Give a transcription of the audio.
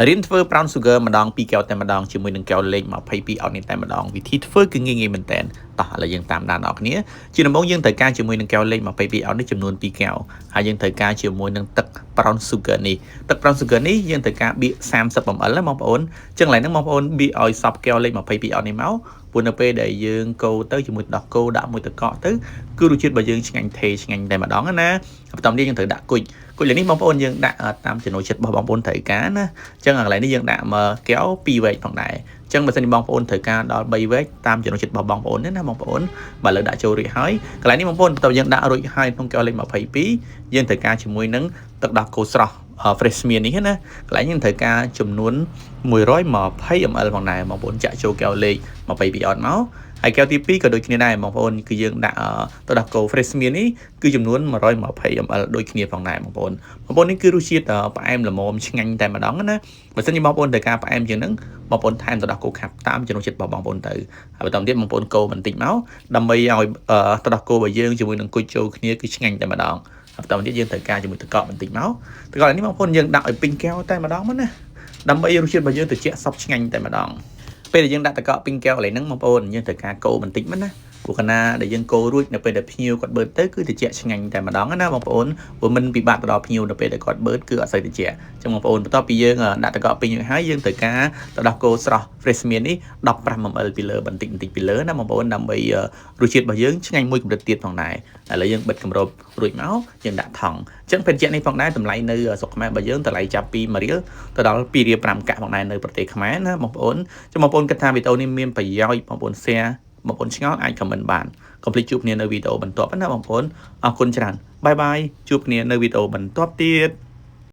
រៀនធ្វើ brown sugar ម្ដង2កែវតែម្ដងជាមួយនឹងកែវលេខ22អត់នេះតែម្ដងវិធីធ្វើគឺងាយៗមែនតើតោះឥឡូវយើងតាមដានអ្នកគ្នាជាដំបូងយើងត្រូវការជាមួយនឹងកែវលេខ22អត់នេះចំនួន2កែវហើយយើងត្រូវការជាមួយនឹងទឹក brown sugar នេះទឹក brown sugar នេះយើងត្រូវការបៀក30 ml ណាបងប្អូនអញ្ចឹងឡើយហ្នឹងបងប្អូនបៀកឲ្យសពកែវលេខ22អត់នេះមកព្រោះនៅពេលដែលយើងកូរទៅជាមួយទឹកកូរដាក់មួយទឹកកកទៅគឺរសជាតិរបស់យើងឆ្ងាញ់ឆ្ងាញ់តែម្ដងណាបន្ទាប់នេះយើងត្រូវដាក់គុជលើនេះបងប្អូនយើងដាក់តាមចំណូលចិត្តរបស់បងប្អូនត្រូវការណាអញ្ចឹងកន្លែងនេះយើងដាក់មកកែវ2វែកផងដែរអញ្ចឹងបើសិនជាបងប្អូនត្រូវការដល់3វែកតាមចំណូលចិត្តរបស់បងប្អូនណាបងប្អូនបើលើដាក់ចូលរួចហើយកន្លែងនេះបងប្អូនតើយើងដាក់រួចហើយក្នុងកែវលេខ22យើងត្រូវការជាមួយនឹងទឹកដោះគោស្រស់ fresh មាននេះណាកន្លែងយើងត្រូវការចំនួន120 ml ផងដែរបងប្អូនចាក់ចូលកែវលេខ22អត់មកហើយកែវទី2ក៏ដូចគ្នាដែរបងប្អូនគឺយើងដាក់ទឹកដោះគោ fresh មាននេះគឺចំនួន120 ml ដូចគ្នាផងដែរបងប្អូននេះគឺរសជាតិផ្អែមល្មមឆ្ងាញ់តែម្ដងណាបើសិនជាបងប្អូនត្រូវការផ្អែមជាងហ្នឹងបងប្អូនថែមទឹកដោះគោខាប់តាមចំណូលចិត្តរបស់បងប្អូនទៅហើយបន្តទៀតបងប្អូនកូរបន្តិចមកដើម្បីឲ្យទឹកដោះគោរបស់យើងជាមួយនឹងគុជចូលគ្នាគឺឆ្ងាញ់តែម្ដងបន្តទៀតយើងត្រូវការជាមួយទឹកកកបន្តិចមកទឹកកកនេះបងប្អូនយើងដាក់ឲ្យពេញកែវតែម្ដងមកណាដើម្បីរសជាតិរបស់យើងត្រជាក់សព្វឆ្ងាញ់តែម្ដងពេលដែលយើងដាក់ទឹកកកពេញកែវកន្លែងហ្នឹងបងប្អូនយើងត្រូវការកូរបន្តិចមកណាព្រោះកាលណាដែលយើងកូររួចនៅពេលដែលភ្ញៀវគាត់បឺតទៅគឺត្រជាក់ឆ្ងាញ់តែម្ដងណាបងប្អូនព្រោះមិនពិបាកទៅដល់ភ្ញៀវនៅពេលដែលគាត់បឺតគឺអត់សូវត្រជាក់អញ្ចឹងបងប្អូនបន្ទាប់ពីយើងដាក់ទឹកកកពេញរួចហើយយើងត្រូវការទឹកដោះគោស្រស់ fresh មាននេះ15 ml ពីលើបន្តិចពីលើណាបងប្អូនដើម្បីរសជាតិរបស់យើងឆ្ងាញ់មួយកម្រិតទៀតផងដែរឥឡូវយើងបិទគម្របរួចមកយើងដាក់ថង់អញ្ចឹងភេសជ្ជៈនេះផងដែរតម្លៃនៅស្រុកខ្មែររបស់យើងតម្លៃចាប់ពី1រៀលទៅដល់2រៀល5កាក់ផងដែរនៅប្រទេសខ្មែរណាបងប្អូនចាំបងប្អូនគិតថាវីដេអូនេះមានប្រយោជន៍បងប្អូន share បងប្អូនឆ្ងល់អាច comment បានកុំភ្លេចជួបគ្នានៅវីដេអូបន្ទាប់ណាបងប្អូនអរគុណច្រើនបាយបាយជួបគ្នានៅវីដេអូបន្ទាប់ទៀត